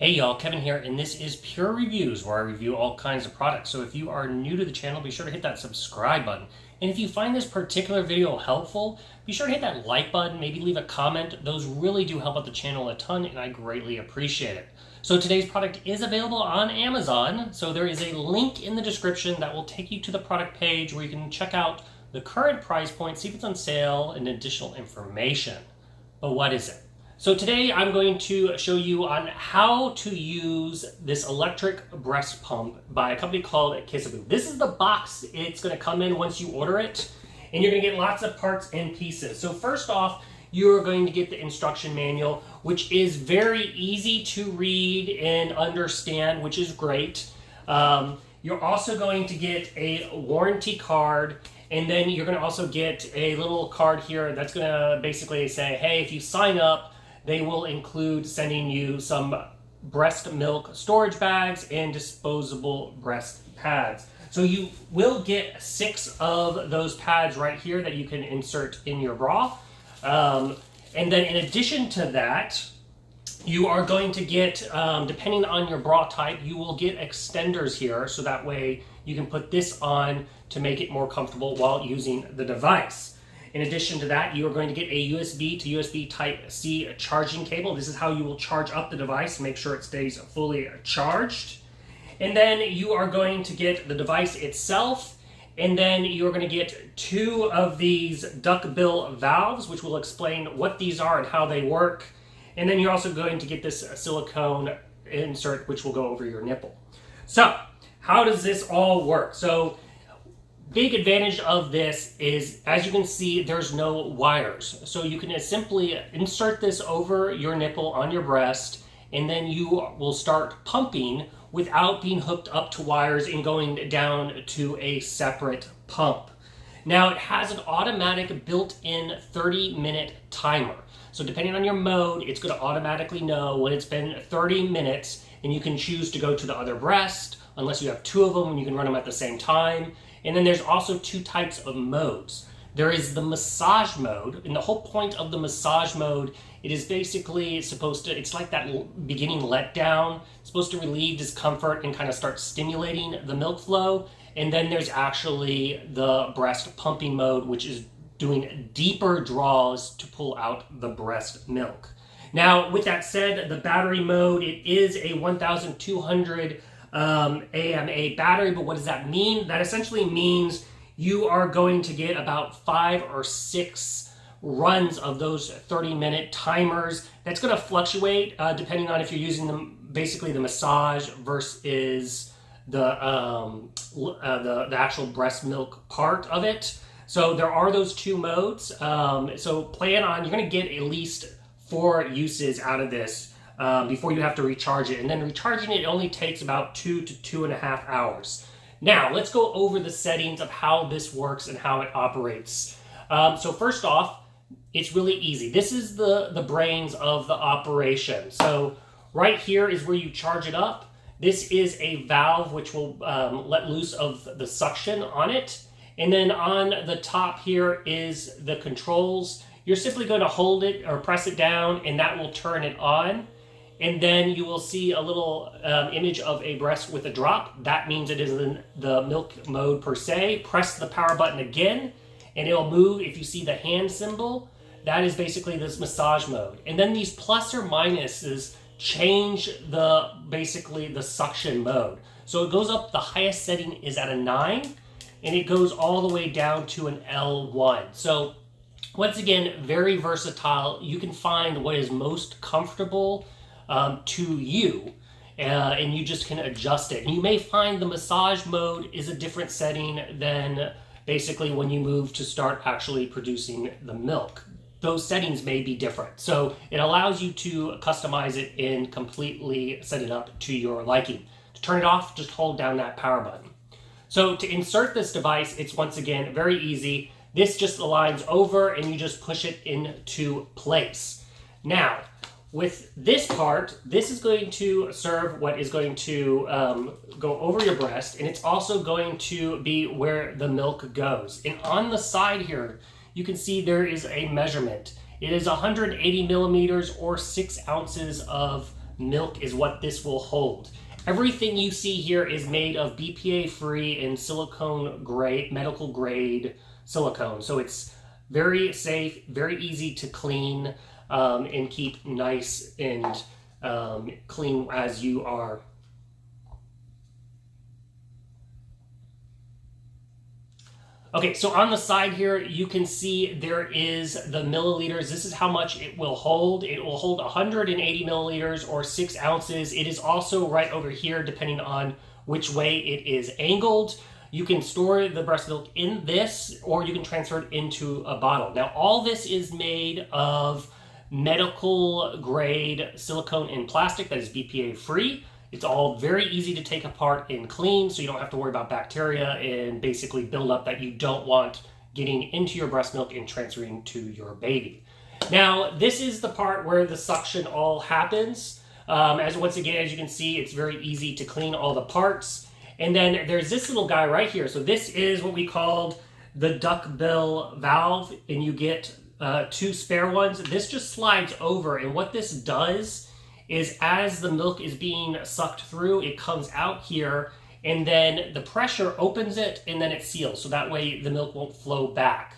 Hey y'all, Kevin here, and this is Purereviews, where I review all kinds of products. So if you are new to the channel, be sure to hit that subscribe button. And if you find this particular video helpful, be sure to hit that like button, maybe leave a comment. Those really do help out the channel a ton, and I greatly appreciate it. So today's product is available on Amazon, so there is a link in the description that will take you to the product page where you can check out the current price point, see if it's on sale, and additional information. But what is it? So today I'm going to show you on how to use this electric breast pump by a company called Kissbobo. This is the box it's going to come in once you order it, and you're going to get lots of parts and pieces. So first off, you're going to get the instruction manual, which is very easy to read and understand, which is great. You're also going to get a warranty card, and then you're going to also get a little card here that's going to basically say, hey, if you sign up, they will include sending you some breast milk storage bags and disposable breast pads. So you will get 6 of those pads right here that you can insert in your bra. And then in addition to that, you are going to get, depending on your bra type, you will get extenders here, so that way you can put this on to make it more comfortable while using the device. In addition to that, you are going to get a USB to USB Type-C charging cable. This is how you will charge up the device, make sure it stays fully charged. And then you are going to get the device itself, and then you're going to get 2 of these duckbill valves, which will explain what these are and how they work. And then you're also going to get this silicone insert, which will go over your nipple. So, how does this all work? So, big advantage of this is, as you can see, there's no wires. So you can simply insert this over your nipple on your breast, and then you will start pumping without being hooked up to wires and going down to a separate pump. Now, it has an automatic built-in 30-minute timer. So depending on your mode, it's going to automatically know when it's been 30 minutes, and you can choose to go to the other breast, unless you have 2 of them and you can run them at the same time. And then there's also 2 types of modes. There is the massage mode, and the whole point of the massage mode, it is basically supposed to, it's like that beginning letdown, it's supposed to relieve discomfort and kind of start stimulating the milk flow. And then there's actually the breast pumping mode, which is doing deeper draws to pull out the breast milk. Now, with that said, the battery mode, it is a 1200 AMA battery, but what does that mean? That essentially means you are going to get about 5 or 6 runs of those 30-minute timers. That's going to fluctuate depending on if you're using them, basically the massage versus the actual breast milk part of it. So there are those 2 modes. So plan on, you're going to get at least 4 uses out of this before you have to recharge it. And then recharging it only takes about 2 to 2.5 hours. Now, let's go over the settings of how this works and how it operates. So first off, it's really easy. This is the brains of the operation. So right here is where you charge it up. This is a valve which will let loose of the suction on it. And then on the top here is the controls. You're simply going to hold it or press it down, and that will turn it on. And then you will see a little image of a breast with a drop. That means it is in the milk mode per se. Press the power button again, and it'll move. If you see the hand symbol, that is basically this massage mode. And then these plus or minuses change basically the suction mode. So it goes up, the highest setting is at a 9, and it goes all the way down to an L1. So once again, very versatile. You can find what is most comfortable to you, and you just can adjust it. And you may find the massage mode is a different setting than basically when you move to start actually producing the milk. Those settings may be different. So it allows you to customize it and completely set it up to your liking. To turn it off, just hold down that power button. So to insert this device, it's once again very easy. This just aligns over and you just push it into place. Now, with this part, this is going to serve what is going to go over your breast, and it's also going to be where the milk goes. And on the side here, you can see there is a measurement. It is 180 millimeters or 6 ounces of milk is what this will hold. Everything you see here is made of BPA-free and silicone grade, medical grade silicone. So it's very safe, very easy to clean, and keep nice and clean as you are. Okay, so on the side here, you can see there is the milliliters. This is how much it will hold. It will hold 180 milliliters or 6 ounces. It is also right over here, depending on which way it is angled. You can store the breast milk in this, or you can transfer it into a bottle. Now, all this is made of medical grade silicone and plastic that is BPA free. It's all very easy to take apart and clean, so you don't have to worry about bacteria and basically buildup that you don't want getting into your breast milk and transferring to your baby. Now, this is the part where the suction all happens. Once again, as you can see, it's very easy to clean all the parts. And then there's this little guy right here. So this is what we called the duckbill valve, and you get 2 spare ones. This just slides over, and what this does is as the milk is being sucked through, it comes out here, and then the pressure opens it, and then it seals, so that way the milk won't flow back.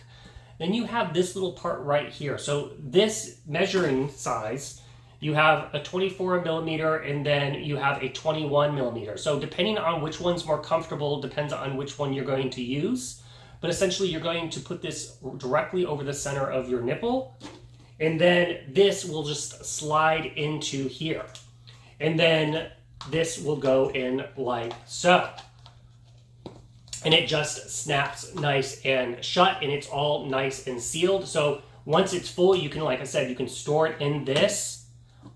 Then you have this little part right here. So this measuring size, you have a 24 millimeter, and then you have a 21 millimeter. So depending on which one's more comfortable, depends on which one you're going to use. But essentially, you're going to put this directly over the center of your nipple, and then this will just slide into here. And then this will go in like so. And it just snaps nice and shut, and it's all nice and sealed. So once it's full, you can, like I said, you can store it in this,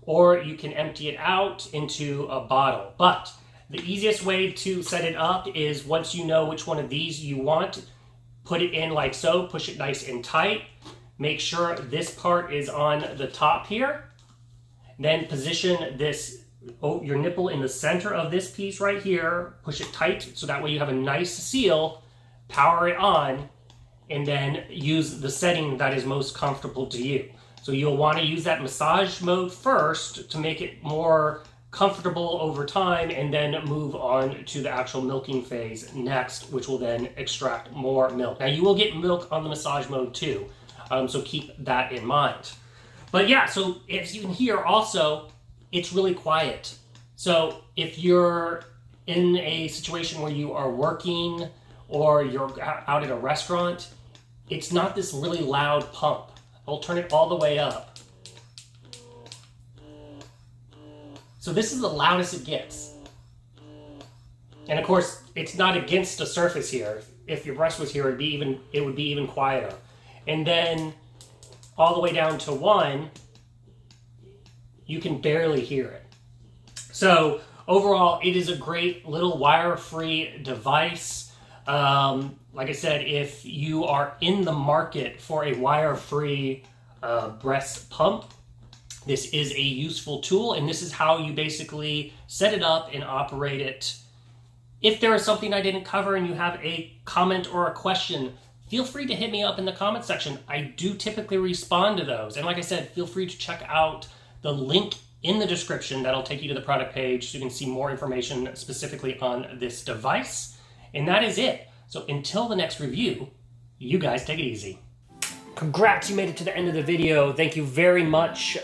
or you can empty it out into a bottle. But the easiest way to set it up is once you know which one of these you want, put it in like so, push it nice and tight. Make sure this part is on the top here. Then position this, your nipple in the center of this piece right here. Push it tight so that way you have a nice seal. Power it on, and then use the setting that is most comfortable to you. So you'll want to use that massage mode first to make it more comfortable over time, and then move on to the actual milking phase next, which will then extract more milk. Now you will get milk on the massage mode too. So keep that in mind. But yeah, so as you can hear also, it's really quiet. So if you're in a situation where you are working or you're out at a restaurant, it's not this really loud pump. I'll turn it all the way up. So this is the loudest it gets. And of course, it's not against the surface here. If your breast was here, it would be even quieter. And then all the way down to 1, you can barely hear it. So overall, it is a great little wire-free device. Like I said, if you are in the market for a wire-free breast pump, this is a useful tool, and this is how you basically set it up and operate it. If there is something I didn't cover and you have a comment or a question, feel free to hit me up in the comment section. I do typically respond to those. And like I said, feel free to check out the link in the description that'll take you to the product page so you can see more information specifically on this device. And that is it. So until the next review, you guys take it easy. Congrats, you made it to the end of the video. Thank you very much.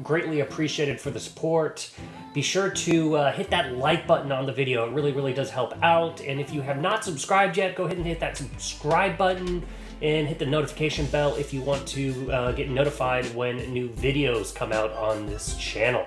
Greatly appreciated for the support. Be sure to hit that like button on the video. It really, really does help out. And if you have not subscribed yet, go ahead and hit that subscribe button and hit the notification bell if you want to get notified when new videos come out on this channel.